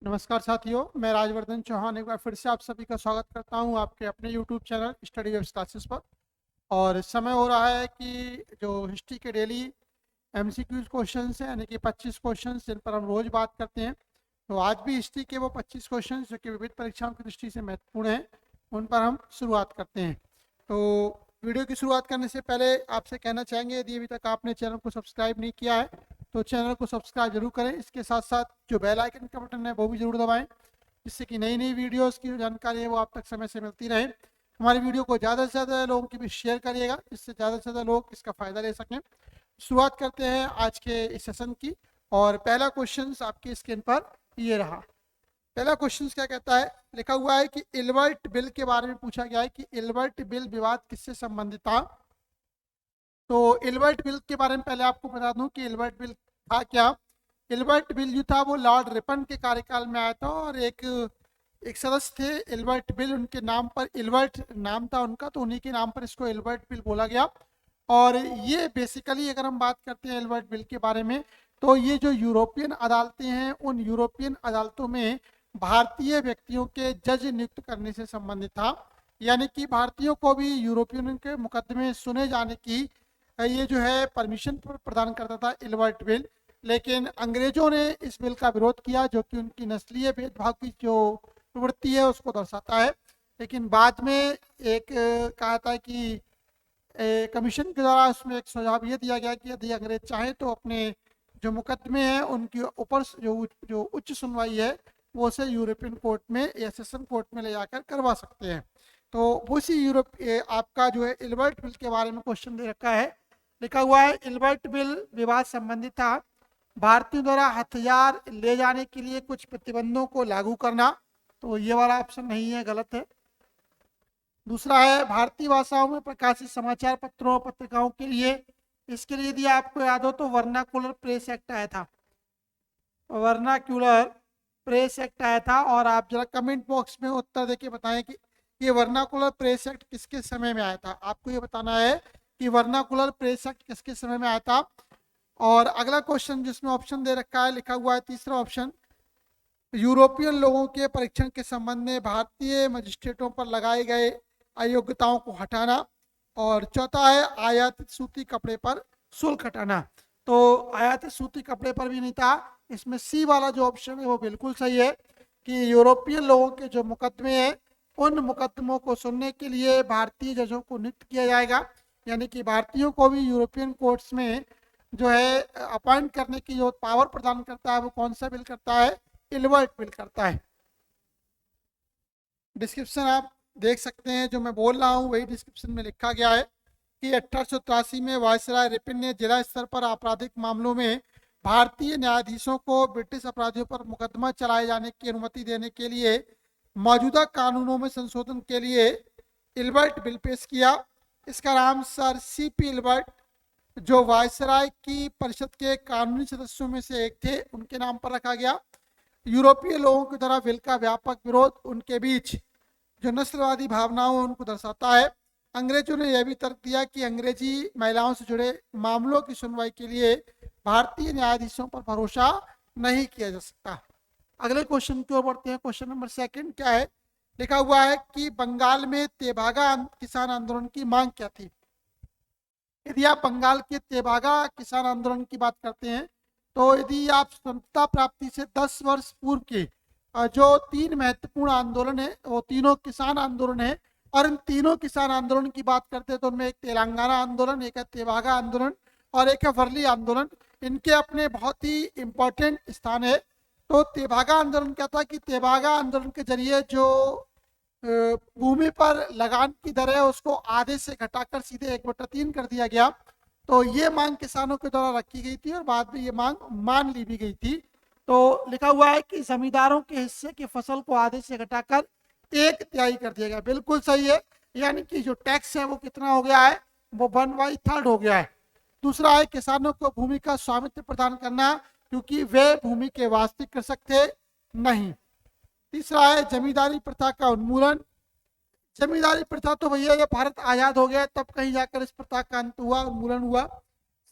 नमस्कार साथियों, मैं राजवर्धन चौहान एक बार फिर से आप सभी का स्वागत करता हूं आपके अपने YouTube channel study webs classes पर। और समय हो रहा है कि जो हिस्ट्री के डेली एमसीक्यूज क्वेश्चंस हैं, यानी कि 25 क्वेश्चंस जिन पर हम रोज़ बात करते हैं, तो आज भी हिस्ट्री के वो 25 क्वेश्चंस जो कि विविध परीक्षाओं की दृष्टि से महत्वपूर्ण हैं, उन पर हम शुरुआत करते हैं। तो वीडियो की शुरुआत करने से पहले आपसे कहना चाहेंगे, यदि अभी तक आपने चैनल को सब्सक्राइब नहीं किया है तो चैनल को सब्सक्राइब जरूर करें। इसके साथ साथ जो बेल आइकन का बटन है वो भी जरूर दबाएं, जिससे कि नई नई वीडियोस की जो जानकारी है वो आप तक समय से मिलती रहे। हमारी वीडियो को ज़्यादा से ज़्यादा लोगों की भी शेयर करिएगा, जिससे ज़्यादा से ज़्यादा लोग इसका फ़ायदा ले सकें। शुरुआत करते हैं आज के इस सेशन की। और पहला क्वेश्चन आपकी स्क्रीन पर ये रहा। पहला क्वेश्चन क्या कहता है, लिखा हुआ है कि इल्बर्ट बिल के बारे में पूछा गया है कि इल्बर्ट बिल विवाद किससे संबंधित था। तो इल्बर्ट बिल के बारे में पहले आपको बता दूं कि इल्बर्ट बिल था क्या। इल्बर्ट बिल जो था वो लॉर्ड रिपन के कार्यकाल में आया था, और एक सदस्य थे इल्बर्ट बिल, उनके नाम पर इल्बर्ट नाम था उनका, तो उन्हीं के नाम पर इसको इल्बर्ट बिल बोला गया। और ये बेसिकली अगर हम बात करते हैं इल्बर्ट बिल के बारे में, तो ये जो यूरोपियन अदालतें हैं, उन यूरोपियन अदालतों में भारतीय व्यक्तियों के जज नियुक्त करने से संबंधित था। यानी कि भारतीयों को भी यूरोपियन के मुकदमे सुने जाने की ये जो है परमिशन प्रदान करता था इल्बर्ट बिल। लेकिन अंग्रेजों ने इस बिल का विरोध किया, जो कि उनकी नस्लीय भेदभाव की जो प्रवृत्ति है उसको दर्शाता है। लेकिन बाद में एक कहा था कि कमीशन के द्वारा उसमें एक सुझाव ये दिया गया कि यदि अंग्रेज चाहे तो अपने जो मुकदमे हैं उनके ऊपर जो उच्च सुनवाई है वो उसे यूरोपियन कोर्ट में या सेशन कोर्ट में ले जाकर करवा सकते हैं। तो उसी आपका जो है इल्बर्ट बिल के बारे में क्वेश्चन दे रखा है। लिखा हुआ है इल्बर्ट बिल विवाद संबंधित था। भारतीयों द्वारा हथियार ले जाने के लिए कुछ प्रतिबंधों को लागू करना, तो ये वाला ऑप्शन नहीं है, गलत है। दूसरा है भारतीय भाषाओं में प्रकाशित समाचार पत्रों और पत्रिकाओं के लिए, इसके लिए यदि आपको याद हो तो वर्नाकुलर प्रेस एक्ट आया था, वर्नाक्यूलर प्रेस एक्ट आया था। और आप जरा कमेंट बॉक्स में उत्तर देके बताएं कि ये वर्नाकुलर प्रेस एक्ट किसके समय में आया था। आपको ये बताना है कि वर्नाकुलर प्रेस एक्ट किसके समय में आया था। और अगला क्वेश्चन जिसमें ऑप्शन दे रखा है, लिखा हुआ है तीसरा ऑप्शन, यूरोपियन लोगों के परीक्षण के संबंध में भारतीय मजिस्ट्रेटों पर लगाए गए अयोग्यताओं को हटाना। और चौथा है आयातित सूती कपड़े पर शुल्क हटाना। तो आयातित सूती कपड़े पर भी नहीं था, इसमें सी वाला जो ऑप्शन है वो बिल्कुल सही है कि यूरोपियन लोगों के जो मुकदमे हैं उन मुकदमों को सुनने के लिए भारतीय जजों को नियुक्त किया जाएगा। यानी कि भारतीयों को भी यूरोपियन कोर्ट्स में जो है अपॉइंट करने की जो पावर प्रदान करता है वो कौन सा बिल करता है, इल्बर्ट बिल करता है। डिस्क्रिप्शन आप देख सकते हैं, जो मैं बोल रहा हूँ वही डिस्क्रिप्शन में लिखा गया है कि 1883 में वायसराय रिपन ने जिला स्तर पर आपराधिक मामलों में भारतीय न्यायाधीशों को ब्रिटिश अपराधियों पर मुकदमा चलाए जाने की अनुमति देने के लिए मौजूदा कानूनों में संशोधन के लिए इल्बर्ट बिल पेश किया। इसका नाम सर सीपी इल्बर्ट, जो वायसराय की परिषद के कानूनी सदस्यों में से एक थे, उनके नाम पर रखा गया। यूरोपीय लोगों की तरह बिल का व्यापक विरोध उनके बीच जो नस्लवादी भावनाओं उनको दर्शाता है। अंग्रेजों ने यह भी तर्क दिया कि अंग्रेजी महिलाओं से जुड़े मामलों की सुनवाई के लिए भारतीय न्यायाधीशों पर भरोसा नहीं किया जा सकता। अगले क्वेश्चन की ओर बढ़ते हैं। क्वेश्चन नंबर सेकंड क्या है, लिखा हुआ है कि बंगाल में तेभागा किसान आंदोलन की मांग क्या थी। यदि आप बंगाल के तेभागा किसान आंदोलन की बात करते हैं, तो यदि आप स्वतंत्रता प्राप्ति से 10 वर्ष पूर्व के जो 3 महत्वपूर्ण आंदोलन है वो तीनों किसान आंदोलन है। और इन तीनों किसान आंदोलन की बात करते हैं तो उनमें एक तेलंगाना आंदोलन, एक है तेभागा आंदोलन और एक है वर्ली आंदोलन। इनके अपने बहुत ही इम्पोर्टेंट स्थान है। तो तेभागा आंदोलन क्या था कि तेभागा आंदोलन के जरिए जो भूमि पर लगान की दर है उसको आधे से घटाकर सीधे 1/3 कर दिया गया। तो ये मांग किसानों के द्वारा रखी गई थी और बाद में ये मांग मान ली भी गई थी। तो लिखा हुआ है कि जमींदारों के हिस्से की फसल को आधे से घटाकर 1/3 कर दिया गया। बिल्कुल सही है, यानी कि जो टैक्स है वो कितना हो गया है, वो 1/3 हो गया है। दूसरा है किसानों को भूमि का स्वामित्व प्रदान करना, क्योंकि वे भूमि के वास्तविक कृषक थे नहीं। तीसरा है जमींदारी प्रथा का उन्मूलन। जमींदारी प्रथा तो भैया जब भारत आजाद हो गया तब कहीं जाकर इस प्रथा का अंत हुआ, उन्मूलन हुआ।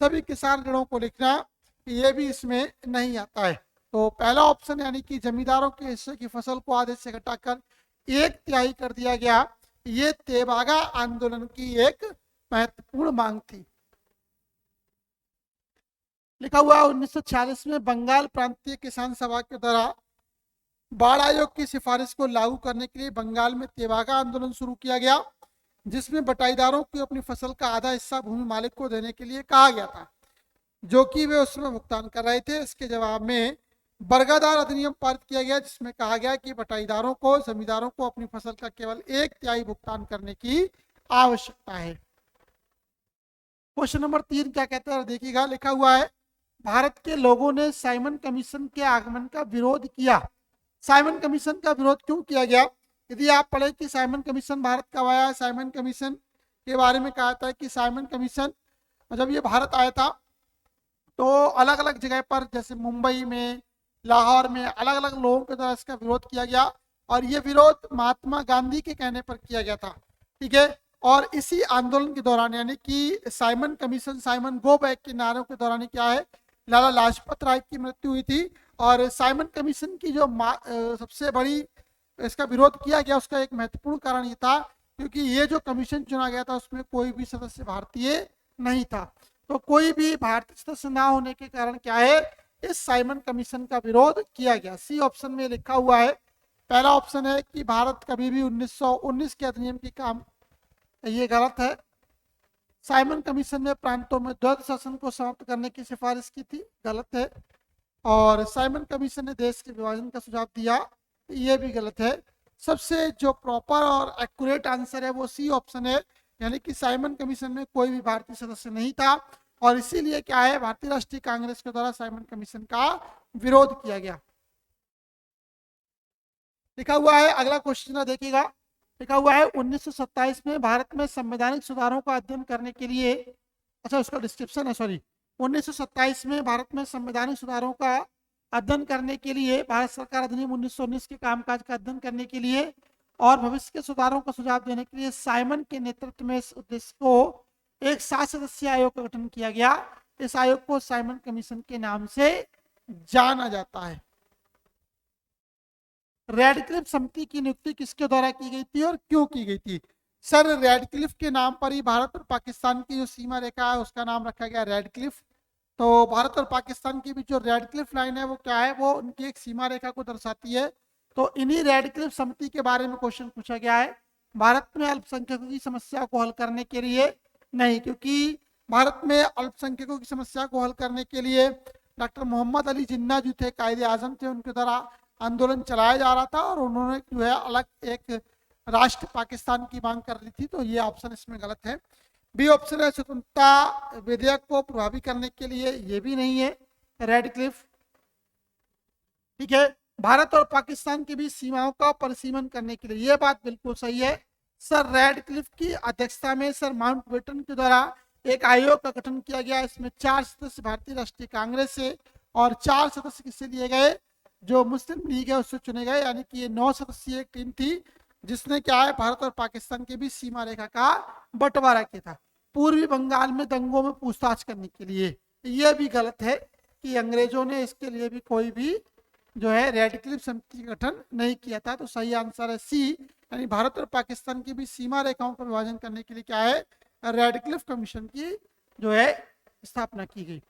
सभी किसान ऋणों को लिखना, ये भी इसमें नहीं आता है। तो पहला ऑप्शन यानी कि जमींदारों के हिस्से की फसल को आधे से घटाकर 1/3 कर दिया गया, ये तेभागा आंदोलन की एक महत्वपूर्ण मांग थी। लिखा हुआ 1946 में बंगाल प्रांतीय किसान सभा के द्वारा बाढ़ आयोग की सिफारिश को लागू करने के लिए बंगाल में तेभागा आंदोलन शुरू किया गया, जिसमें बटाईदारों को अपनी फसल का आधा हिस्सा भूमि मालिक को देने के लिए कहा गया था, जो कि वे उसमें भुगतान कर रहे थे। इसके जवाब में बर्गादार अधिनियम पारित किया गया, जिसमें कहा गया कि बटाईदारों को जमींदारों को अपनी फसल का केवल 1/3 भुगतान करने की आवश्यकता है। क्वेश्चन नंबर 3 क्या कहता है देखिएगा। लिखा हुआ है भारत के लोगों ने साइमन कमीशन के आगमन का विरोध किया। साइमन कमीशन का विरोध क्यों किया गया? यदि आप पढ़े कि साइमन कमीशन भारत कब आया, साइमन कमीशन के बारे में कहा था कि साइमन कमीशन जब ये भारत आया था तो अलग अलग जगह पर जैसे मुंबई में, लाहौर में अलग अलग लोगों के द्वारा इसका विरोध किया गया और ये विरोध महात्मा गांधी के कहने पर किया गया था। ठीक है, और इसी आंदोलन के दौरान यानी कि Simon commission, Simon go back के नारों के दौरान क्या है, लाला लाजपत राय की मृत्यु हुई थी। और साइमन कमीशन की जो सबसे बड़ी इसका विरोध किया गया उसका एक महत्वपूर्ण कारण ये था क्योंकि ये जो कमीशन चुना गया था उसमें कोई भी सदस्य भारतीय नहीं था। तो कोई भी भारतीय सदस्य ना होने के कारण क्या है, इस साइमन कमीशन का विरोध किया गया। सी ऑप्शन में लिखा हुआ है। पहला ऑप्शन है कि भारत कभी भी 1919 के अधिनियम की काम, ये गलत है। साइमन कमीशन ने प्रांतों में द्वैध शासन को समाप्त करने की सिफारिश की थी, गलत है। और साइमन कमीशन ने देश के विभाजन का सुझाव दिया, ये भी गलत है। सबसे जो प्रॉपर और एक्यूरेट आंसर है वो सी ऑप्शन है, यानी कि साइमन कमीशन में कोई भी भारतीय सदस्य नहीं था और इसीलिए क्या है, भारतीय राष्ट्रीय कांग्रेस के द्वारा साइमन कमीशन का विरोध किया गया। लिखा हुआ है अगला क्वेश्चन देखिएगा। लिखा हुआ है 1927 में भारत में संवैधानिक सुधारों का अध्ययन करने के लिए, अच्छा उसका डिस्क्रिप्शन है, सॉरी, 1927 में भारत में संवैधानिक सुधारों का अध्ययन करने के लिए भारत सरकार अधिनियम 1919 के कामकाज का अध्ययन करने के लिए और भविष्य के सुधारों का सुझाव देने के लिए साइमन के नेतृत्व में इस उद्देश्य को एक 7 सदस्यीय आयोग का गठन किया गया। इस आयोग को साइमन कमीशन के नाम से जाना जाता है। रेडक्लिफ समिति की नियुक्ति किसके द्वारा की गई थी और क्यों की गई थी? सर, रेडक्लिफ के नाम पर ही भारत और पाकिस्तान की जो सीमा रेखा है उसका नाम रखा गया रेडक्लिफ। तो भारत और पाकिस्तान की भी जो रेडक्लिफ लाइन है वो क्या है, वो उनकी एक सीमा रेखा को दर्शाती है। तो इन्हीं रेडक्लिफ समिति के बारे में क्वेश्चन पूछा गया है। भारत में अल्पसंख्यकों की समस्या को हल करने के लिए नहीं, क्योंकि भारत में अल्पसंख्यकों की समस्या को हल करने के लिए डॉक्टर मोहम्मद अली जिन्ना जो थे, कायदे आजम थे, उनके द्वारा आंदोलन चलाया जा रहा था और उन्होंने जो है अलग एक राष्ट्र पाकिस्तान की मांग कर रही थी। तो ये ऑप्शन इसमें गलत है। बी ऑप्शन है स्वतंत्रता विधेयक को प्रभावी करने के लिए, ये भी नहीं है रेडक्लिफ। ठीक है, भारत और पाकिस्तान के बीच सीमाओं का परिसीमन करने के लिए, ये बात बिल्कुल सही है। सर, रेडक्लिफ की अध्यक्षता में सर माउंटबेटन के द्वारा एक आयोग का गठन किया गया। इसमें 4 सदस्य भारतीय राष्ट्रीय कांग्रेस से और 4 सदस्य किससे लिए गए, जो मुस्लिम लीग है उससे चुने गए, यानी कि ये 9 सदस्यीय एक टीम थी जिसने क्या है, भारत और पाकिस्तान के बीच सीमा रेखा का बंटवारा किया था पूर्वी बंगाल में दंगों में पूछताछ करने के लिए। यह भी गलत है कि अंग्रेजों ने इसके लिए भी कोई भी जो है रेडक्लिफ समिति का गठन नहीं किया था। तो सही आंसर है सी, यानी भारत और पाकिस्तान के बीच सीमा रेखाओं का विभाजन करने के लिए क्या है, रेडक्लिफ कमीशन की जो है स्थापना की गई।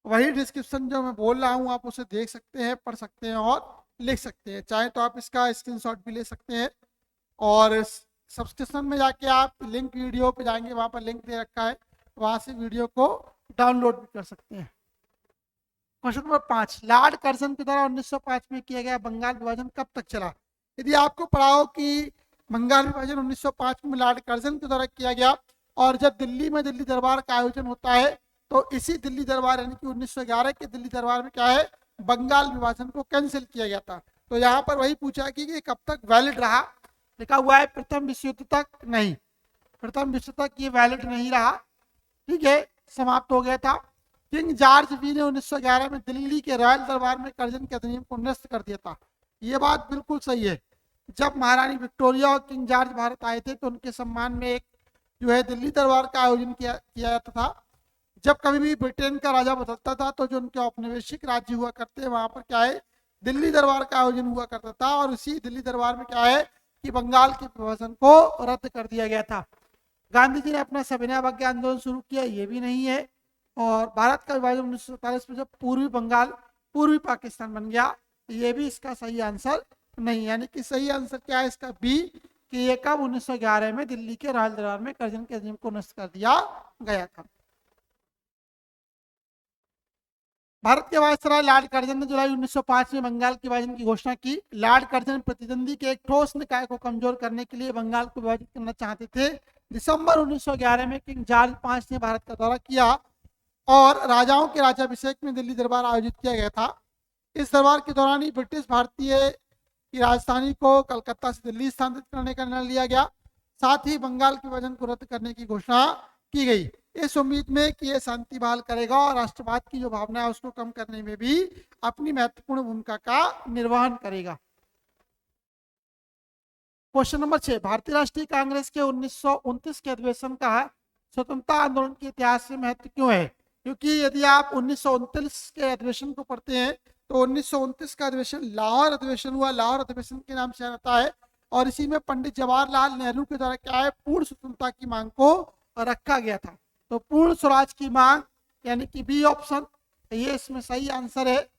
वही डिस्क्रिप्शन जो मैं बोल रहा हूँ आप उसे देख सकते हैं, पढ़ सकते हैं और लिख सकते हैं। चाहे तो आप इसका स्क्रीनशॉट भी ले सकते हैं और सब्सक्रिप्शन में जाके आप लिंक वीडियो पे जाएंगे, वहाँ पर लिंक दे रखा है, वहाँ से वीडियो को डाउनलोड भी कर सकते हैं। क्वेश्चन नंबर 5, लॉर्ड कर्जन के द्वारा 1905 में किया गया बंगाल विभाजन कब तक चला? यदि आपको पढ़ा हो कि बंगाल विभाजन 1905 में लॉर्ड कर्जन के द्वारा किया गया और जब दिल्ली में दिल्ली दरबार का आयोजन होता है तो इसी दिल्ली दरबार यानी कि 1911 के दिल्ली दरबार में क्या है, बंगाल विभाजन को कैंसिल किया गया था। तो यहाँ पर वही पूछा कि कब तक वैलिड रहा। लिखा हुआ है प्रथम विश्व युद्ध तक नहीं, प्रथम विश्व तक ये वैलिड नहीं रहा। ठीक है, समाप्त हो गया था। किंग जॉर्ज वी ने 1911 में दिल्ली के रॉयल दरबार में कर्जन के अधिनियम को निरस्त कर दिया था। ये बात बिल्कुल सही है। जब महारानी विक्टोरिया और किंग जॉर्ज भारत आए थे तो उनके सम्मान में एक जो है दिल्ली दरबार का आयोजन किया जाता था, जब कभी भी ब्रिटेन का राजा बदलता था तो जो उनके औपनिवेशिक राज्य हुआ करते हैं वहां पर क्या है, दिल्ली दरबार का आयोजन हुआ करता था। और उसी दिल्ली दरबार में क्या है कि बंगाल के विभाजन को रद्द कर दिया गया था। गांधी जी ने अपना सविनय अवज्ञा आंदोलन शुरू किया, ये भी नहीं है। और भारत का विभाजन 1947 में जब पूर्वी बंगाल पूर्वी पाकिस्तान बन गया, ये भी इसका सही आंसर नहीं। यानी कि सही आंसर क्या है इसका, बी, कि ये कब 1911 में दिल्ली के राज दरबार में कर्जन के अजीम को नष्ट कर दिया गया था। भारत के वायसराय लॉर्ड कर्जन ने जुलाई 1905 में बंगाल के विभाजन की घोषणा की। लॉर्ड कर्जन प्रतिद्वंदी के एक ठोस निकाय को कमजोर करने के लिए बंगाल को विभाजित करना चाहते थे। दिसंबर 1911 में किंग जॉर्ज पांच ने भारत का दौरा किया और राजाओं के राज्याभिषेक में दिल्ली दरबार आयोजित किया गया था। इस दरबार के दौरान ही ब्रिटिश भारतीय की राजधानी को कलकत्ता से दिल्ली स्थानांतरित करने का निर्णय लिया गया। साथ ही बंगाल के विभाजन को रद्द करने की घोषणा की गई, इस उम्मीद में कि यह शांति बहाल करेगा और राष्ट्रवाद की जो भावना है उसको कम करने में भी अपनी महत्वपूर्ण भूमिका का निर्वहन करेगा। क्वेश्चन नंबर 6, भारतीय राष्ट्रीय कांग्रेस के 1929 के अधिवेशन का स्वतंत्रता आंदोलन के इतिहास से महत्व क्यों है? क्योंकि यदि आप 1929 के अधिवेशन को पढ़ते हैं तो 1929 का अधिवेशन लाहौर अधिवेशन हुआ, लाहौर अधिवेशन के नाम से आता है। और इसी में पंडित जवाहरलाल नेहरू के द्वारा क्या है, पूर्ण स्वतंत्रता की मांग को रखा गया था। तो पूर्ण स्वराज की मांग यानी कि बी ऑप्शन, ये इसमें सही आंसर है।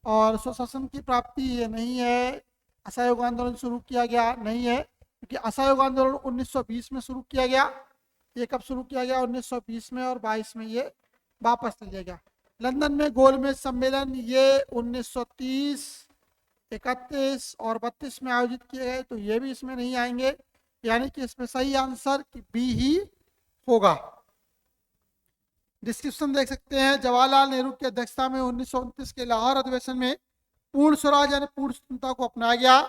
और स्वशासन की प्राप्ति ये नहीं है। असहयोग आंदोलन शुरू किया गया नहीं है, क्योंकि असहयोग आंदोलन 1920 में शुरू किया गया। ये कब शुरू किया गया? 1920 में, और 22 में ये वापस लिया गया। लंदन में गोलमेज सम्मेलन ये 1930, 31 और 32 में आयोजित किए गए, तो ये भी इसमें नहीं आएंगे। यानी कि इसमें सही आंसर कि बी ही होगा। डिस्क्रिप्शन देख सकते हैं, जवाहरलाल नेहरू की अध्यक्षता में 1929 के लाहौर अधिवेशन में पूर्ण स्वराज यानी पूर्ण स्वतंत्रता को अपनाया गया,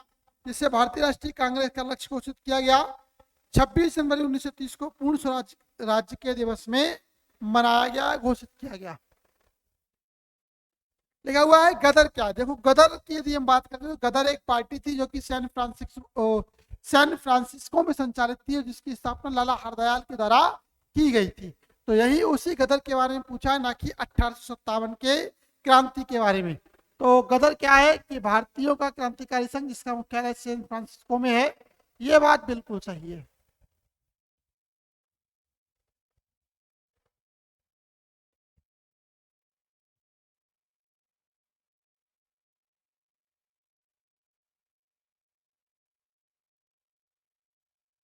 जिससे भारतीय राष्ट्रीय कांग्रेस का लक्ष्य घोषित किया गया। 26 जनवरी 1930 को पूर्ण स्वराज राज्य के दिवस में मनाया गया, घोषित किया गया। लिखा हुआ है गदर क्या? देखो गदर की यदि हम बात करते हैं तो गदर एक पार्टी थी जो कि सैन फ्रांसिस्को में संचालित थी, जिसकी स्थापना लाला हरदयाल के द्वारा की गई थी। तो यही उसी गदर के बारे में पूछा है, ना कि 1857 के क्रांति के बारे में। तो गदर क्या है कि भारतीयों का क्रांतिकारी संघ जिसका मुख्यालय सैन फ्रांसिस्को में है। ये बात बिल्कुल सही है।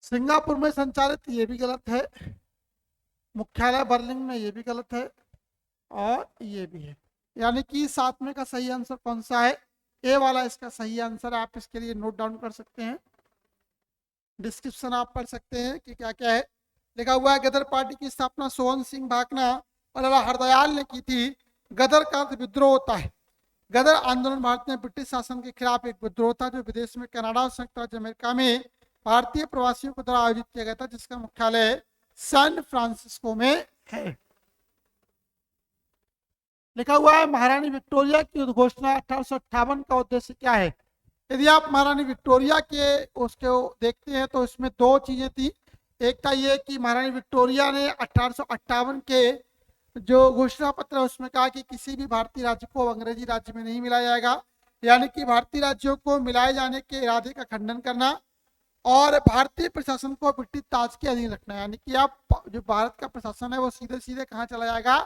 सिंगापुर में संचालित, ये भी गलत है। मुख्यालय बर्लिन में, ये भी गलत है। और ये भी है। यानी कि 7 में का सही आंसर कौन सा है? ए वाला इसका सही आंसर है। आप इसके लिए नोट डाउन कर सकते हैं, डिस्क्रिप्शन आप पढ़ सकते हैं कि क्या क्या है। लिखा हुआ है गदर पार्टी की स्थापना सोहन सिंह भाकना और लाला हरदयाल ने की थी। गदर का अर्थ विद्रोह होता है। गदर आंदोलन भारत में ब्रिटिश शासन के खिलाफ एक विद्रोह था जो विदेश में कनाडा और संयुक्त राज्य अमेरिका में भारतीय प्रवासियों के द्वारा आयोजित किया गया था, जिसका मुख्यालय सैन फ्रांसिस्को में है। लिखा हुआ है महारानी विक्टोरिया की उद्घोषणा 1858 का उद्देश्य क्या है? यदि आप महारानी विक्टोरिया के उसके देखते हैं तो इसमें दो चीजें थी। एक था ये कि महारानी विक्टोरिया ने 1858 के जो घोषणा पत्र है उसमें कहा कि किसी भी भारतीय राज्य को अंग्रेजी राज्य में नहीं मिलाया जाएगा, यानी कि भारतीय राज्यों को मिलाए जाने के इरादे का खंडन करना और भारतीय प्रशासन को ब्रिटिश ताज के अधीन रखना। यानी कि आप जो भारत का प्रशासन है वो सीधे सीधे कहाँ चला जाएगा?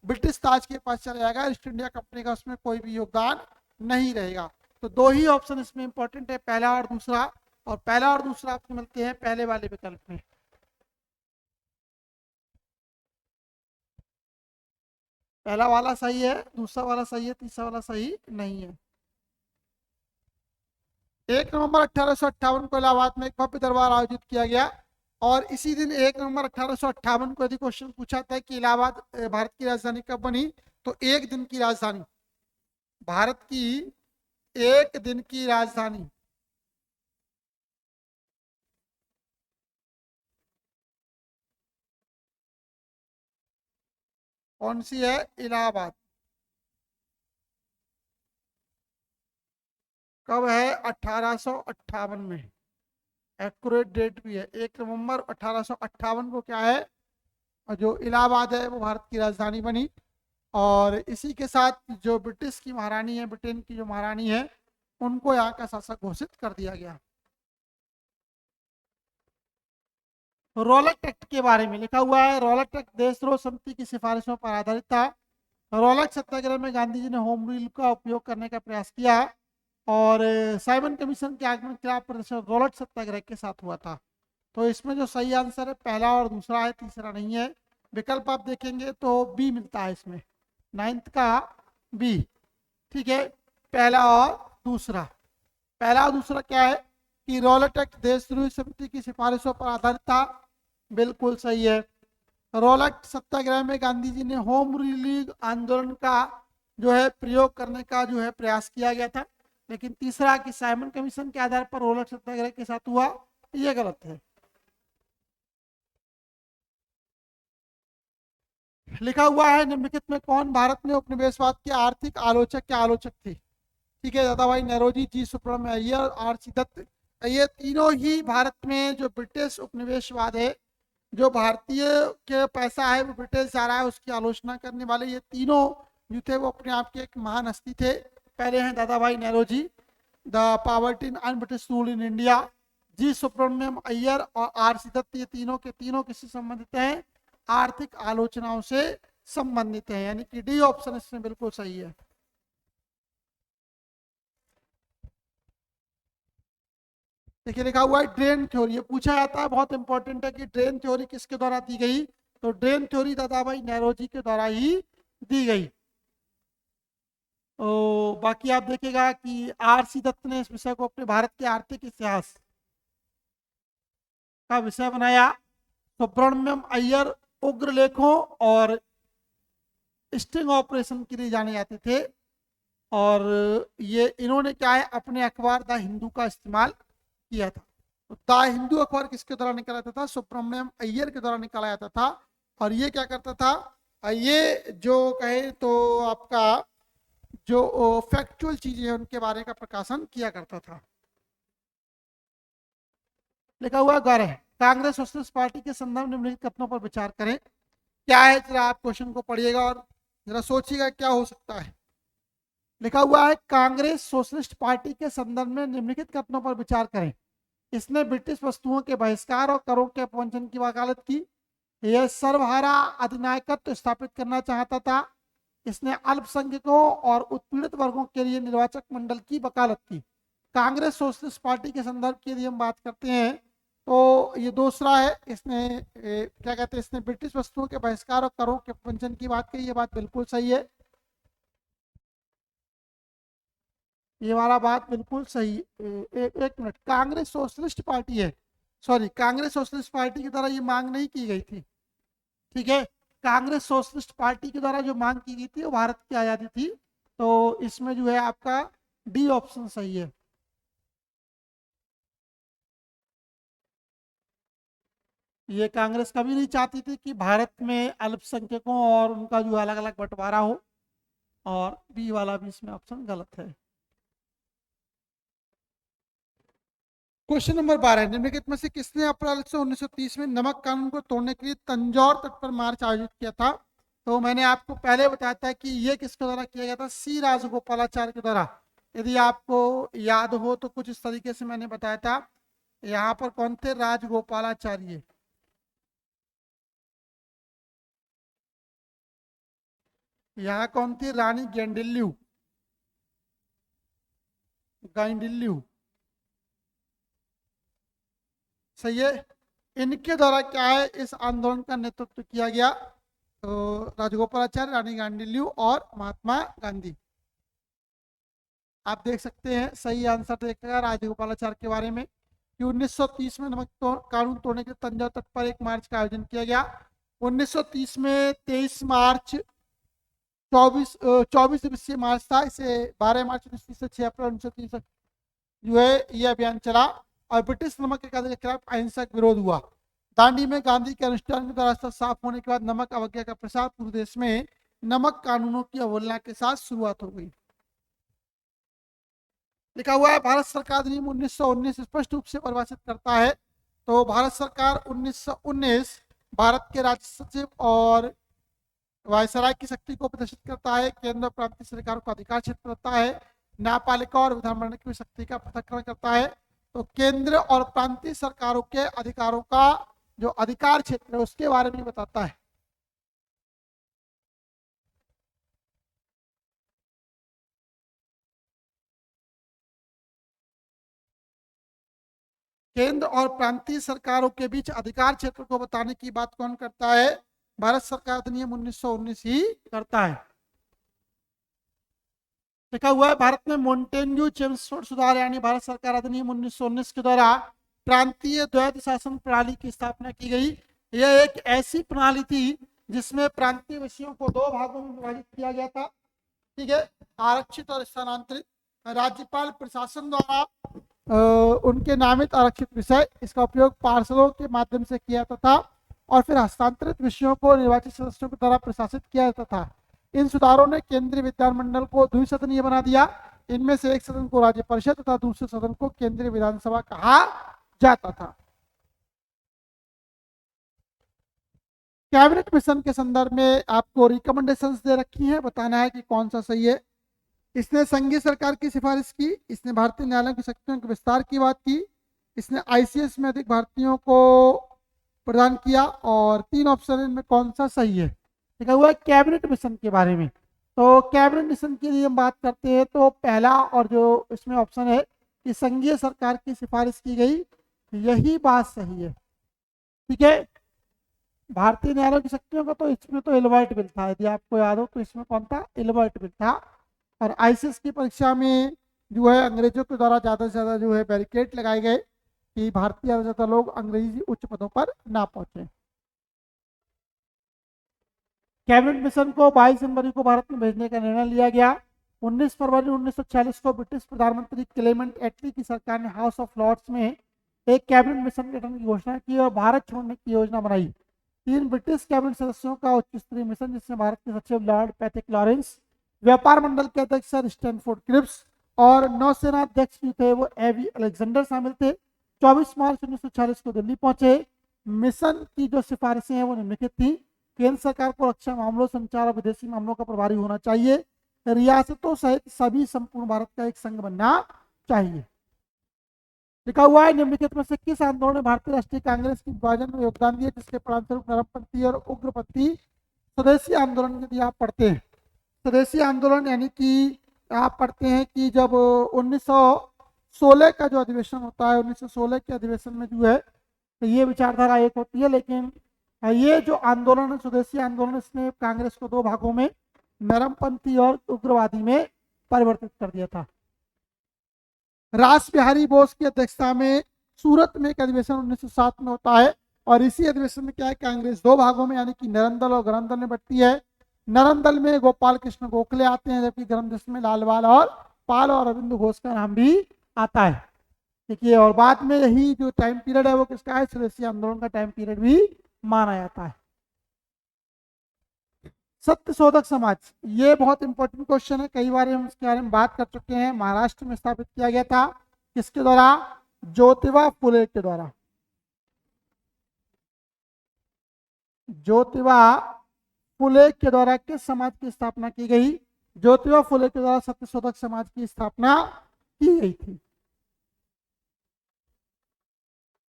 ब्रिटिश ताज के पास चला जाएगा। ईस्ट इंडिया कंपनी का उसमें कोई भी योगदान नहीं रहेगा। तो दो ही ऑप्शन इसमें इंपॉर्टेंट है, पहला और दूसरा। और पहला और दूसरा आपको मिलते हैं पहले वाले विकल्प में। पहला वाला सही है, दूसरा वाला सही है, तीसरा वाला सही नहीं है। 1 नवंबर 1858 को इलाहाबाद में एक भव्य दरबार आयोजित किया गया। और इसी दिन 1 नवंबर 1858 को यदि क्वेश्चन पूछा था कि इलाहाबाद भारत की राजधानी कब बनी, तो एक दिन की राजधानी, भारत की एक दिन की राजधानी कौन सी है? इलाहाबाद। कब है? 1858 में। एक्यूरेट डेट भी है, 1 नवंबर 1858 को क्या है? और जो इलाहाबाद है वो भारत की राजधानी बनी। और इसी के साथ जो ब्रिटिश की महारानी है, ब्रिटेन की जो महारानी है, उनको यहाँ का शासक घोषित कर दिया गया। रॉलेट एक्ट के बारे में लिखा हुआ है, रॉलेट एक्ट देशद्रोह समिति की सिफारिशों पर आधारित था। रॉलेट सत्याग्रह में गांधी जी ने होम रूल का उपयोग करने का प्रयास किया और साइमन कमीशन के आगमन के खिलाफ प्रदर्शन रॉलेट सत्याग्रह के साथ हुआ था। तो इसमें जो सही आंसर है पहला और दूसरा है, तीसरा नहीं है। विकल्प आप देखेंगे तो बी मिलता है इसमें, 9th का बी। ठीक है, पहला और दूसरा। पहला और दूसरा क्या है कि रॉलेट एक्ट देशद्रोही समिति की सिफारिशों पर आधारित था, बिल्कुल सही है। रॉलेट सत्याग्रह में गांधी जी ने होम रूल आंदोलन का जो है प्रयोग करने का जो है प्रयास किया गया था। लेकिन तीसरा कि साइमन कमीशन के आधार पर रॉलेट सत्याग्रह के साथ हुआ, ये गलत है। लिखा हुआ है निम्नलिखित में कौन भारत में उपनिवेशवाद के आर्थिक आलोचक के आलोचक थे। ठीक है, दादाभाई नौरोजी, जी सुब्रमण्यम अय्यर, आर सी दत्त। ये तीनों ही भारत में जो ब्रिटिश उपनिवेशवाद है, जो भारतीय के पैसा है वो ब्रिटिश जा रहा है, उसकी आलोचना करने वाले ये तीनों जो थे वो अपने आप के एक महान हस्ती थे। पहले हैं Dadabhai Naoroji, the poverty and British rule in India. जी सुब्रमण्यम अय्यर और आर सी दत्त, ये तीनों के तीनों किससे संबंधित हैं? आर्थिक आलोचनाओं से संबंधित है, यानी कि डी ऑप्शन इसमें बिल्कुल सही है। देखिए लिखा हुआ है ड्रेन थ्योरी, ये पूछा जाता है, बहुत इंपॉर्टेंट है कि ड्रेन थ्योरी किसके द्वारा दी गई। तो ड्रेन थ्योरी दादाभाई नौरोजी के द्वारा ही दी गई। तो बाकी आप देखेगा कि आर सी दत्त ने इस विषय को अपने भारत के आर्थिक इतिहास का विषय बनाया। सुब्रमण्यम अय्यर उग्र लेखों और स्टिंग ऑपरेशन के लिए जाने जाते थे, और ये इन्होंने क्या है अपने अखबार द हिंदू का इस्तेमाल किया था। तो द हिंदू अखबार किसके द्वारा निकाला जाता था? सुब्रमण्यम अय्यर के द्वारा निकाला जाता था। और ये क्या करता था, ये जो कहे तो आपका जो फैक्चुअल चीजें हैं उनके बारे का प्रकाशन किया करता था। लिखा हुआ गौर है कांग्रेस सोशलिस्ट पार्टी के संदर्भ में निम्नलिखित कथनों पर विचार करें। क्या है, जरा आप क्वेश्चन को पढ़िएगा और जरा सोचिएगा क्या हो सकता है। लिखा हुआ है कांग्रेस सोशलिस्ट पार्टी के संदर्भ में निम्नलिखित कथनों पर विचार करें। इसने ब्रिटिश वस्तुओं के बहिष्कार और करों के अपवंचन की वकालत की। यह सर्वहारा अधिनायकत्व स्थापित करना चाहता था। इसने अल्पसंख्यकों और उत्पीड़ित वर्गों के लिए निर्वाचक मंडल की वकालत की। कांग्रेस सोशलिस्ट पार्टी के संदर्भ के लिए हम बात करते हैं तो ये दूसरा है। इसने क्या कहते हैं, इसने ब्रिटिश वस्तुओं के बहिष्कार और करों के अपवंचन की बात कही, ये बात बिल्कुल सही है। ये वाला बात बिल्कुल सही। एक मिनट, कांग्रेस सोशलिस्ट पार्टी है, सॉरी, कांग्रेस सोशलिस्ट पार्टी की द्वारा ये मांग नहीं की गई थी। ठीक है, कांग्रेस सोशलिस्ट पार्टी के द्वारा जो मांग की गई थी वो भारत की आज़ादी थी। तो इसमें जो है आपका डी ऑप्शन सही है। ये कांग्रेस कभी नहीं चाहती थी कि भारत में अल्पसंख्यकों और उनका जो अलग अलग बंटवारा हो, और बी वाला भी इसमें ऑप्शन गलत है। क्वेश्चन नंबर 12, निम्नलिखित में से किसने अप्रैल 1930 में नमक कानून को तोड़ने के लिए तंजौर तट पर मार्च आयोजित किया था? तो मैंने आपको पहले बताया था कि ये किसके द्वारा किया गया था? सी राजगोपालाचार्य के द्वारा। यदि आपको याद हो तो कुछ इस तरीके से मैंने बताया था। यहाँ पर कौन थे? राजगोपालाचार्य। यहाँ कौन थी? रानी गेंडिल्यू, गाइंडिल्यू। सही है। इनके द्वारा क्या है इस आंदोलन का नेतृत्व किया गया? तो राजगोपालाचार्य, रानी गांडिल्यू और महात्मा गांधी। आप देख सकते हैं सही आंसर देखा राजगोपालाचार्य के बारे में कि 1930 में नमक कानून तोड़ने के लिए तंजौर तट पर एक मार्च का आयोजन किया गया। 1930 में 23 मार्च 24 दिवसीय मार्च था। इसे 12 मार्च 1930 से 6 अप्रैल 1930 तक जो है ये अभियान चला और ब्रिटिश नमक के कायदे के खिलाफ अहिंसक विरोध हुआ। दांडी में गांधी के अनुष्ठान के रास्ता साफ होने के बाद नमक अवज्ञा का प्रसार पूरे देश में नमक कानूनों की अवहेलना के साथ शुरुआत हो गई। लिखा हुआ है भारत सरकार अधिनियम 1919 स्पष्ट रूप से परिभाषित करता है। तो भारत सरकार 1919 भारत के राज्य सचिव और वायसराय की शक्ति को प्रदर्शित करता है। केंद्र और प्रांतीय सरकारों का अधिकार क्षेत्र होता है। न्यायपालिका और विधानमंडल की शक्ति का पृथक्करण करता है। तो केंद्र और प्रांतीय सरकारों के अधिकारों का जो अधिकार क्षेत्र है उसके बारे में बताता है। केंद्र और प्रांतीय सरकारों के बीच अधिकार क्षेत्र को बताने की बात कौन करता है? भारत सरकार अधिनियम 1919 ही करता है। लिखा हुआ है भारत में मोंटेन्यू चेम्सफोर्ड सुधार यानी भारत सरकार अधिनियम 1919 के द्वारा प्रांतीय द्वैध शासन प्रणाली की स्थापना की गई। यह एक ऐसी प्रणाली थी जिसमें प्रांतीय विषयों को दो भागों में विभाजित किया गया था। ठीक है, आरक्षित और स्थानांतरित। राज्यपाल प्रशासन द्वारा उनके नामित आरक्षित विषय इसका उपयोग पार्षदों के माध्यम से किया जाता था और फिर हस्तांतरित विषयों को निर्वाचित सदस्यों के द्वारा प्रशासित किया जाता था। इन सुधारों ने केंद्रीय विधानमंडल को द्विसदनीय बना दिया। इनमें से एक सदन को राज्य परिषद तथा दूसरे सदन को केंद्रीय विधानसभा कहा जाता था। कैबिनेट मिशन के संदर्भ में आपको रिकमेंडेशंस दे रखी हैं, बताना है कि कौन सा सही है। इसने संघीय सरकार की सिफारिश की, इसने भारतीय न्यायालय की शक्तियों के विस्तार की बात की, इसने आईसीएस में अधिक भारतीयों को प्रदान किया और 3 ऑप्शन इनमें कौन सा सही है। लिखा हुआ है कैबिनेट मिशन के बारे में। तो कैबिनेट मिशन की यदि हम बात करते हैं तो पहला और जो इसमें ऑप्शन है कि संघीय सरकार की सिफारिश की गई, यही बात सही है। ठीक है, भारतीय न्यायालय की शक्तियों का तो इसमें तो एल्बर्ट बिल था, यदि आपको याद हो तो इसमें कौन था? एल्बर्ट बिल था। और आईसीएस की परीक्षा में जो है अंग्रेजों के द्वारा ज़्यादा से ज़्यादा जो है बैरिकेड लगाए गए कि भारतीय ज़्यादा से ज़्यादा लोग अंग्रेजी उच्च पदों पर ना पहुंचे। कैबिनेट मिशन को 22 जनवरी को भारत में भेजने का निर्णय लिया गया। 19 फरवरी 1946 को ब्रिटिश प्रधानमंत्री क्लेमेंट एटली की सरकार ने हाउस ऑफ लॉर्ड्स में एक कैबिनेट मिशन गठन की घोषणा की और भारत छोड़ने की योजना बनाई। 3 ब्रिटिश कैबिनेट सदस्यों का उच्च स्तरीय मिशन, जिसमें भारत के सचिव लॉर्ड पैट्रिक लॉरेंस, व्यापार मंडल के अध्यक्ष सर स्टैनफोर्ड क्रिप्स और नौसेना अध्यक्ष जो थे वो एवी अलेक्जेंडर शामिल थे। 24 मार्च 1946 को दिल्ली पहुंचे। मिशन की जो सिफारिशें हैं वो निम्नलिखित थी। केंद्र सरकार को रक्षा मामलों, संचार और विदेशी मामलों का प्रभारी होना चाहिए। रियासतों सहित सभी संपूर्ण भारत का एक संघ बनना चाहिए। लिखा हुआ है निम्नलिखित में से किस आंदोलन ने भारतीय राष्ट्रीय कांग्रेस के विभाजन में योगदान दिया, जिसके परिणामस्वरूप नरमपंथी और उग्रपंथी स्वदेशी आंदोलन यदि आप पढ़ते हैं, स्वदेशी आंदोलन यानी कि आप पढ़ते हैं कि जब 1916 का जो अधिवेशन होता है, 1916 के अधिवेशन में जो है तो ये विचारधारा एक होती है, लेकिन ये जो आंदोलन है स्वदेशी आंदोलन, इसने कांग्रेस को 2 भागों में नरमपंथी और उग्रवादी में परिवर्तित कर दिया था। रास बिहारी बोस की अध्यक्षता में सूरत में एक अधिवेशन 1907 में होता है और इसी अधिवेशन में क्या है, कांग्रेस 2 भागों में यानी कि नरम दल और गरम दल में बढ़ती है। नरम दल में गोपाल कृष्ण गोखले आते हैं, जबकि गरम दल में लालवाल और पाल और अरविंद घोष का नाम भी आता है। देखिए, और बाद में यही जो टाइम पीरियड है वो किसका है? स्वदेशी आंदोलन का टाइम पीरियड भी माना जाता है। सत्य शोधक समाज, ये बहुत इंपॉर्टेंट क्वेश्चन है, कई बार हम इसके बारे में बात कर चुके हैं। महाराष्ट्र में स्थापित किया गया था, किसके द्वारा? ज्योतिबा फुले के द्वारा। ज्योतिबा फुले के द्वारा किस समाज की स्थापना की गई? ज्योतिबा फुले के द्वारा सत्य शोधक समाज की स्थापना की गई थी।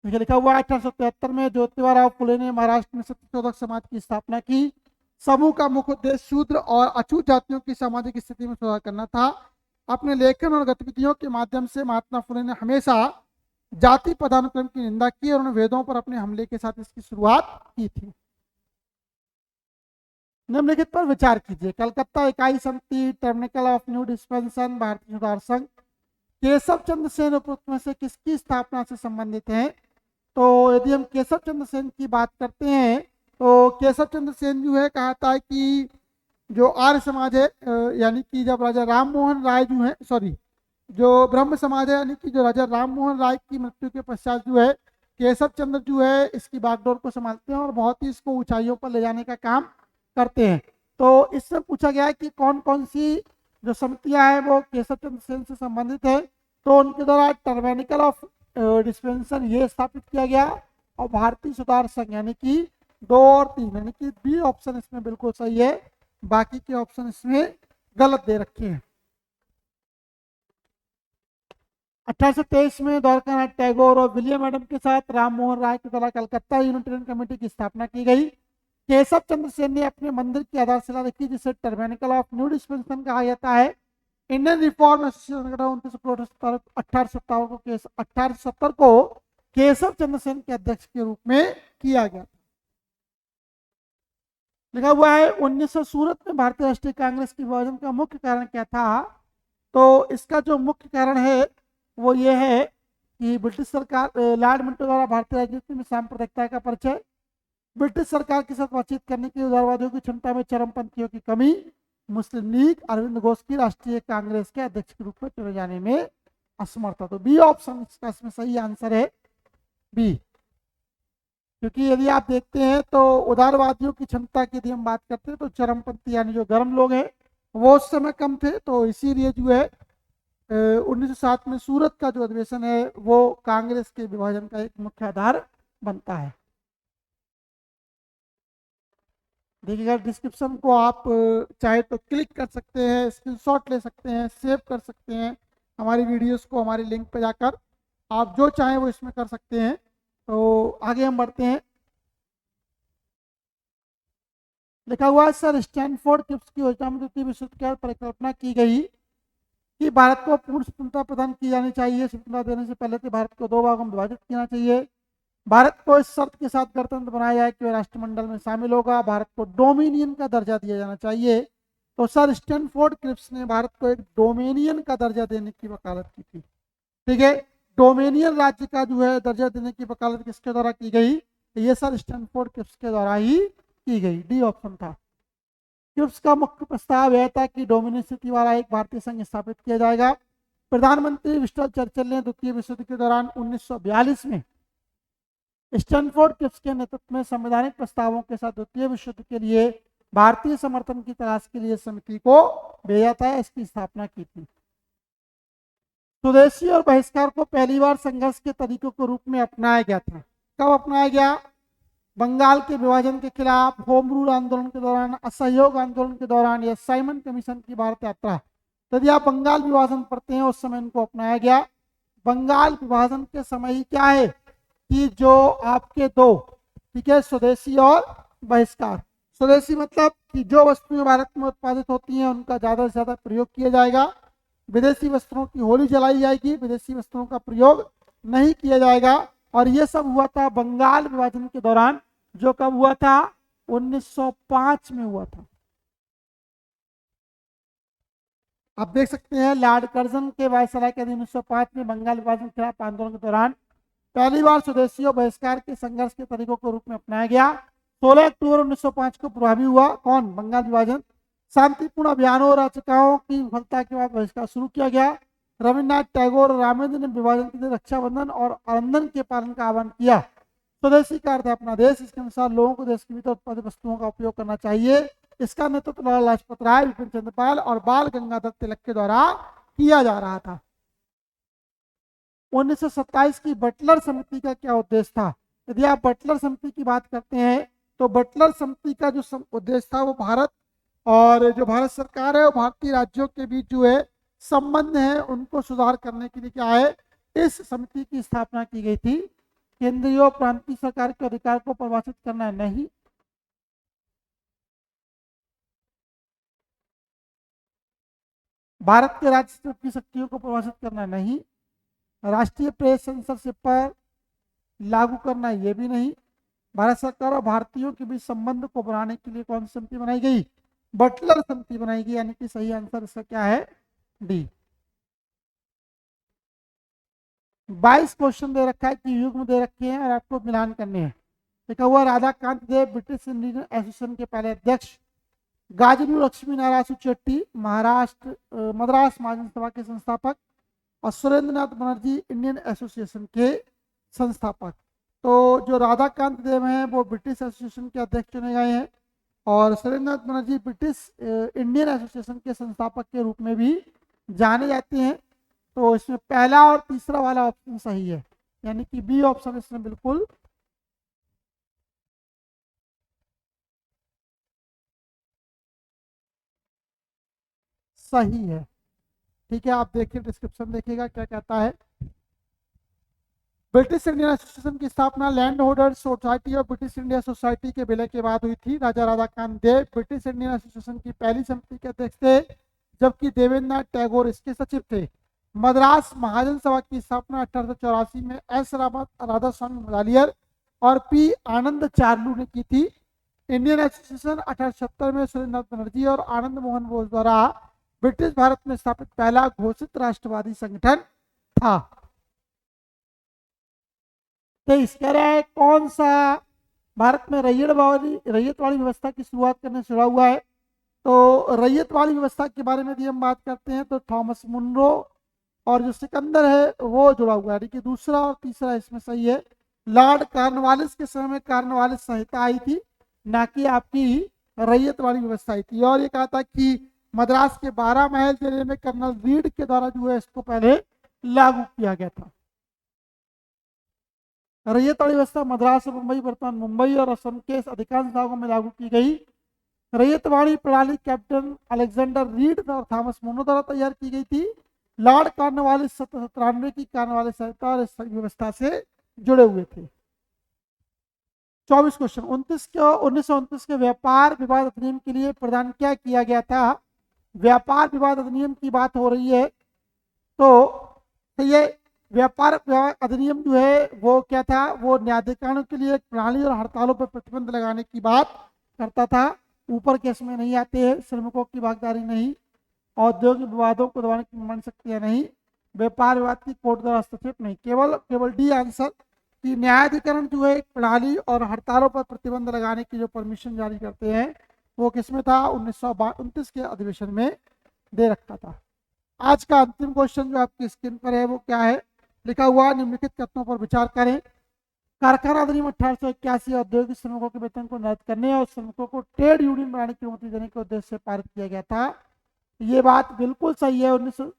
लिखा हुआ 1873 में ज्योतिबा राव फुले ने महाराष्ट्र में सत्य शोधक समाज की स्थापना की। समूह का मुख्य उद्देश्य शूद्र और अछूत जातियों की सामाजिक स्थिति में सुधार करना था। अपने लेखन और गतिविधियों के माध्यम से महात्मा फुले ने हमेशा जाति पदानुक्रम की निंदा की और उन्होंने वेदों पर अपने हमले के साथ इसकी शुरुआत की थी। निम्नलिखित पर विचार कीजिए। कलकत्ता इकाई समिति, टर्मिनल ऑफ न्यू डिस्पेंसन, भारतीय सुधार संघ, केशव चंद्र सेन उपरोक्त में से किसकी स्थापना से संबंधित है? तो यदि हम केशव चंद्र सेन की बात करते हैं तो केशव चंद्र सेन जो है कहता है कि जो आर्य समाज है, यानी कि जब राजा राम मोहन राय जो है, सॉरी, जो ब्रह्म समाज है, यानी कि जो राजा राम मोहन राय की मृत्यु के पश्चात जो है केशव चंद्र जो है इसकी बागडोर को संभालते हैं और बहुत ही इसको ऊंचाइयों पर ले जाने का काम करते हैं। तो इससे पूछा गया है कि कौन कौन सी जो समितियां हैं वो केशव चंद्र सेन से संबंधित है। तो उनके द्वारा टर्मिनल ऑफ डिस्पेंसन ये स्थापित किया गया और भारतीय सुधार संघ यानी कि 2 और 3, यानी कि बी ऑप्शन इसमें बिल्कुल सही है, बाकी के ऑप्शन इसमें गलत दे रखे हैं। 1823 में द्वारका नाथ टैगोर और विलियम एडम के साथ राम मोहन राय के द्वारा कलकत्ता यूनिटेरियन कमेटी की स्थापना की गई। केशव चंद्र सेन ने अपने मंदिर की आधारशिला रखी, जिसे टर्मिनिकल ऑफ न्यू डिस्पेंसेशन कहा जाता है। इंडियन रिफॉर्म एसोसिएशन का 1870 को केशव चंद्र सेन के अध्यक्ष के रूप में किया गया। लिखा हुआ है 1900 सूरत में भारतीय राष्ट्रीय कांग्रेस के विभाजन का मुख्य कारण क्या था? तो इसका जो मुख्य कारण है वो ये है कि ब्रिटिश सरकार, लॉर्ड मिंटो द्वारा भारतीय राजनीति में सांप्रदायिकता का परिचय, ब्रिटिश सरकार के साथ बातचीत करने की उदारवादियों की क्षमता में चरमपंथियों की कमी, मुस्लिम लीग, अरविंद घोष की राष्ट्रीय कांग्रेस के अध्यक्ष के रूप में चुने जाने में असमर्था। तो बी ऑप्शन इसका इसमें सही आंसर है, बी। क्योंकि यदि आप देखते हैं तो उदारवादियों की क्षमता की यदि हम बात करते हैं तो चरमपंथी यानी जो गर्म लोग हैं वो उस समय कम थे, तो इसीलिए जो है 1907 में सूरत का जो अधिवेशन है वो कांग्रेस के विभाजन का एक मुख्य आधार बनता है। देखिएगा डिस्क्रिप्शन को आप चाहे तो क्लिक कर सकते हैं, स्क्रीनशॉट ले सकते हैं, सेव कर सकते हैं हमारी वीडियोस को, हमारी लिंक पे जाकर आप जो चाहें वो इसमें कर सकते हैं। तो आगे हम बढ़ते हैं। लिखा हुआ है सर स्टैनफोर्ड क्रिप्स की योजना में द्वितीय विश्व युद्ध की परिकल्पना की गई कि भारत को पूर्ण स्वतंत्रता प्रदान की जानी चाहिए, स्वतंत्रता देने से पहले भारत को 2 भागों में विभाजित करना चाहिए, भारत को इस शर्त के साथ गणतंत्र बनाया जाए कि वह राष्ट्रमंडल में शामिल होगा, भारत को डोमिनियन का दर्जा दिया जाना चाहिए। तो सर स्टैनफोर्ड क्रिप्स ने भारत को एक डोमिनियन का दर्जा देने की वकालत की थी। ठीक है, डोमिनियन राज्य का जो है दर्जा देने की वकालत किसके द्वारा की गई? ये सर स्टैनफोर्ड क्रिप्स के द्वारा ही की गई, डी ऑप्शन था। क्रिप्स का मुख्य प्रस्ताव यह था कि डोमिनियन स्थिति वाला एक भारतीय संघ स्थापित किया जाएगा। प्रधानमंत्री विंस्टन चर्चिल ने द्वितीय विश्व युद्ध के दौरान 1942 में स्टैनफोर्ड क्रिप्स के नेतृत्व में संवैधानिक प्रस्तावों के साथ द्वितीय विश्व युद्ध के लिए भारतीय समर्थन की तलाश के लिए समिति को भेजा था, इसकी स्थापना की थी। स्वदेशी और बहिष्कार को पहली बार संघर्ष के तरीकों के रूप में अपनाया गया था। कब अपनाया गया? बंगाल के विभाजन के खिलाफ, होम रूल आंदोलन के दौरान, असहयोग आंदोलन के दौरान या साइमन कमीशन की भारत यात्रा। यदि आप बंगाल विभाजन पढ़ते हैं उस समय इनको अपनाया गया। बंगाल विभाजन के समय ही क्या है कि जो आपके दो, ठीक है, स्वदेशी और बहिष्कार। स्वदेशी मतलब कि जो वस्तुएं भारत में उत्पादित होती हैं उनका ज़्यादा से ज़्यादा प्रयोग किया जाएगा, विदेशी वस्त्रों की होली जलाई जाएगी, विदेशी वस्त्रों का प्रयोग नहीं किया जाएगा। और ये सब हुआ था बंगाल विभाजन के दौरान, जो कब हुआ था? 1905 में हुआ था। आप देख सकते हैं लॉर्ड कर्जन के वायसराय के 1905 में बंगाल विभाजन के खिलाफ आंदोलन के दौरान पहली बार स्वदेशी और बहिष्कार के संघर्ष के तरीकों के रूप में अपनाया गया। 16 अक्टूबर 1905 को प्रभावी हुआ कौन? बंगाल विभाजन। शांतिपूर्ण अभियानों और याचिकाओं की विफलता के बाद बहिष्कार शुरू किया गया। रविन्द्रनाथ टैगोर और रामेंद्र ने विभाजन के लिए रक्षाबंधन और आनंदन के पालन का आह्वान किया। स्वदेशी का अर्थ है अपना देश, इसके अनुसार लोगों को देश के भीतर उत्पादित वस्तुओं का उपयोग करना चाहिए। इसका नेतृत्व लाला लाजपत राय, विपिन चंद्रपाल और बाल गंगाधर तिलक के द्वारा किया जा रहा था। 1927 की बटलर समिति का क्या उद्देश्य था? यदि आप बटलर समिति की बात करते हैं तो बटलर समिति का जो उद्देश्य था वो भारत और जो भारत सरकार है और भारतीय राज्यों के बीच जो है संबंध है उनको सुधार करने के लिए क्या है, इस समिति की स्थापना की गई थी। केंद्रीय और प्रांतीय सरकार के अधिकार को परिभाषित करना नहीं, भारत के राज्य की शक्तियों को परिभाषित करना नहीं, राष्ट्रीय प्रेस सेंसरशिप पर लागू करना ये भी नहीं, भारत सरकार और भारतीयों के बीच संबंध को बढ़ाने के लिए कौन सी समिति बनाई गई? बटलर समिति बनाई गई, यानी कि सही आंसर इसका क्या है? डी। 22 क्वेश्चन दे रखा है कि युग्म दे रखे हैं और आपको मिलान करने हैं। लिखा हुआ राधाकांत देव ब्रिटिश इंडियन एसोसिएशन के पहले अध्यक्ष, गाजरू लक्ष्मी नारायण चेट्टी महाराष्ट्र मद्रास महाजन सभा के संस्थापक और सुरेंद्र नाथ बनर्जी इंडियन एसोसिएशन के संस्थापक। तो जो राधाकांत देव हैं वो ब्रिटिश एसोसिएशन के अध्यक्ष चुने गए हैं और सुरेंद्र नाथ बनर्जी ब्रिटिश इंडियन एसोसिएशन के संस्थापक के रूप में भी जाने जाते हैं। तो इसमें पहला और तीसरा वाला ऑप्शन सही है, यानी कि बी ऑप्शन इसमें बिल्कुल सही है। ठीक है, आप देखिए डिस्क्रिप्शन देखिएगा क्या कहता है। ब्रिटिश इंडियन एसोसिएशन की स्थापना लैंड होल्डर्स सोसाइटी और ब्रिटिश इंडिया सोसाइटी के विलय के बाद हुई थी। राजा राधाकांत देव ब्रिटिश इंडियन एसोसिएशन की पहली समिति के अध्यक्ष थे, जबकि देवेंद्र नाथ टैगोर इसके सचिव थे। मद्रास महाजन सभा की स्थापना 1884 में एस राधा स्वामी मुदालियर और पी आनंद चार्लू ने की थी। इंडियन एसोसिएशन 1876 में सुरेंद्रनाथ बनर्जी और आनंद मोहन बोस द्वारा ब्रिटिश भारत में स्थापित पहला घोषित राष्ट्रवादी संगठन था। 23 कह रहा है कौन सा भारत में रैयतवाड़ी व्यवस्था की शुरुआत करने से जुड़ा हुआ है। तो रैयतवाड़ी व्यवस्था के बारे में यदि हम बात करते हैं तो थॉमस मुनरो और जो सिकंदर है वो जुड़ा हुआ है, यानी कि दूसरा और तीसरा इसमें सही है। लॉर्ड कॉर्नवालिस के समय में कॉर्नवालिस संहिता आई थी, ना कि आपकी रैयतवाड़ी व्यवस्था आई थी। और ये कहा था कि मद्रास के 12 महल जिले में कर्नल रीड के द्वारा जो है इसको पहले लागू किया गया था। रैयतवाड़ी व्यवस्था मद्रास और मुंबई, वर्तमान मुंबई और असम के अधिकांश भागों में लागू की गई। रैयतवाड़ी प्रणाली कैप्टन अलेक्जेंडर रीड और थॉमस मुनरो द्वारा तैयार की गई थी। लॉर्ड कॉर्नवालिस 1793 की कॉर्नवालिस संहिता और इस व्यवस्था से जुड़े हुए थे। 24 क्वेश्चन 1929 के व्यापार विवाद अधिनियम के लिए प्रदान क्या किया गया था। व्यापार विवाद अधिनियम की बात हो रही है, तो ये व्यापार अधिनियम जो है वो क्या था, वो न्यायाधिकरणों के लिए एक प्रणाली और हड़तालों पर प्रतिबंध लगाने की बात करता था। ऊपर केस में नहीं आते हैं, श्रमिकों की भागीदारी नहीं, औद्योगिक विवादों को दबाने की मान शक्तियां नहीं, व्यापार विवाद की कोर्ट द्वारा हस्तक्षेप नहीं। केवल डी आंसर कि न्यायाधिकरण जो है एक प्रणाली और हड़तालों पर प्रतिबंध लगाने की जो परमिशन जारी करते हैं वो किसमें था, 1929 के अधिवेशन में दे रखा था। आज का अंतिम क्वेश्चन जो आपकी स्क्रीन पर है वो क्या है, लिखा हुआ निम्नलिखित कथनों पर विचार करें। कारखाना अधिनियम 1881 औद्योगिक श्रमिकों के वेतन को निर्धारित करने और श्रमिकों को ट्रेड यूनियन बनाने की अनुमति देने के उद्देश्य से पारित किया गया था। ये बात बिल्कुल सही है। 19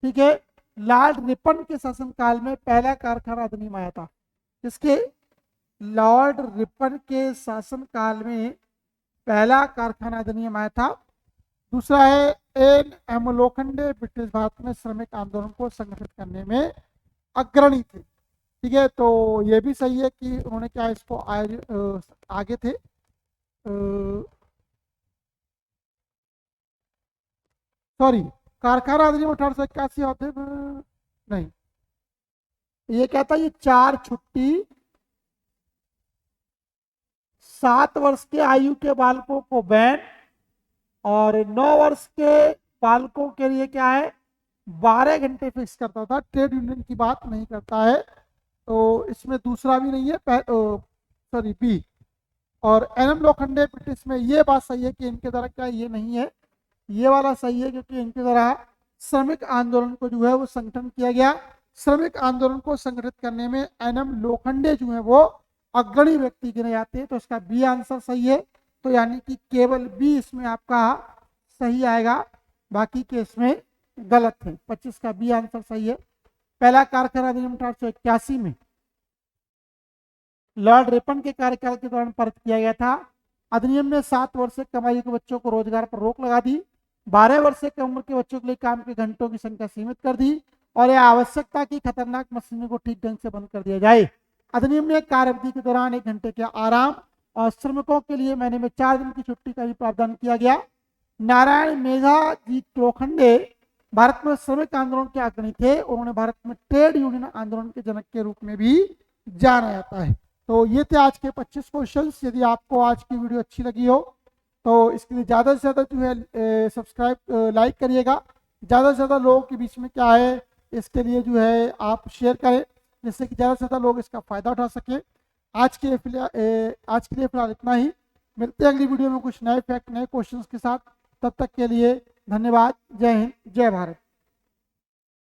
ठीक है, लॉर्ड रिपन के शासनकाल में पहला कारखाना अधिनियम आया था। इसके लॉर्ड रिपन के शासनकाल में पहला कारखाना अधिनियम आया था। दूसरा है N M Lokhande British Bharat में श्रमिक आंदोलन को संगठित करने में अग्रणी थे। ठीक है, तो ये भी सही है कि उन्होंने क्या इसको आगे थे। सॉरी, कारखाना अधिनियम 1881 होते नहीं, ये कहता है ये 4 छुट्टी 7 वर्ष के आयु के बालकों को बैन और 9 वर्ष के बालकों के लिए क्या है 12 घंटे फिक्स करता था। ट्रेड यूनियन की बात नहीं करता है, तो इसमें दूसरा भी नहीं है, सॉरी बी। और एनएम लोखंडे ब्रिटिश में ये बात सही है कि इनके द्वारा क्या ये नहीं है, ये वाला सही है क्योंकि इनके द्वारा श्रमिक आंदोलन को जो है वो संगठन किया गया। श्रमिक आंदोलन को संगठित करने में एनएम लोखंडे जो है वो अग्रणी व्यक्ति गिने जाते हैं, तो इसका बी आंसर सही है। तो यानी कि केवल बी इसमें आपका सही आएगा, बाकी के इसमें गलत है। 25 का बी आंसर सही है। पहला कारखाना अधिनियम 1881 में लॉर्ड रिपन के कार्यकाल के दौरान पारित किया गया था। अधिनियम ने 7 वर्ष से कम आयु के बच्चों को रोजगार पर रोक लगा दी, 12 वर्ष से कम उम्र के बच्चों के लिए काम के घंटों की संख्या सीमित कर दी और यह आवश्यकता की खतरनाक मशीनों को ठीक ढंग से बंद कर दिया जाए। अधिनियम ने कार्य अवधि के दौरान 1 घंटे के आराम और श्रमिकों के लिए महीने में 4 दिन की छुट्टी का भी प्रावधान किया गया। नारायण मेधाजी लोखंडे भारत में श्रमिक आंदोलन के अग्रणी थे। उन्होंने भारत में ट्रेड यूनियन आंदोलन के जनक के रूप में भी जाना जाता है। तो ये थे आज के 25 क्वेश्चंस। यदि आपको आज की वीडियो अच्छी लगी हो तो इसके लिए ज़्यादा से ज़्यादा जो है सब्सक्राइब लाइक करिएगा। ज़्यादा से ज़्यादा लोगों के बीच में क्या है इसके लिए जो है आप शेयर करें, जिससे कि ज़्यादा से ज़्यादा लोग इसका फ़ायदा उठा सकें। आज के लिए फिलहाल इतना ही। मिलते हैं अगली वीडियो में कुछ नए फैक्ट नए क्वेश्चंस के साथ। तब तक के लिए धन्यवाद। जय हिंद, जय भारत।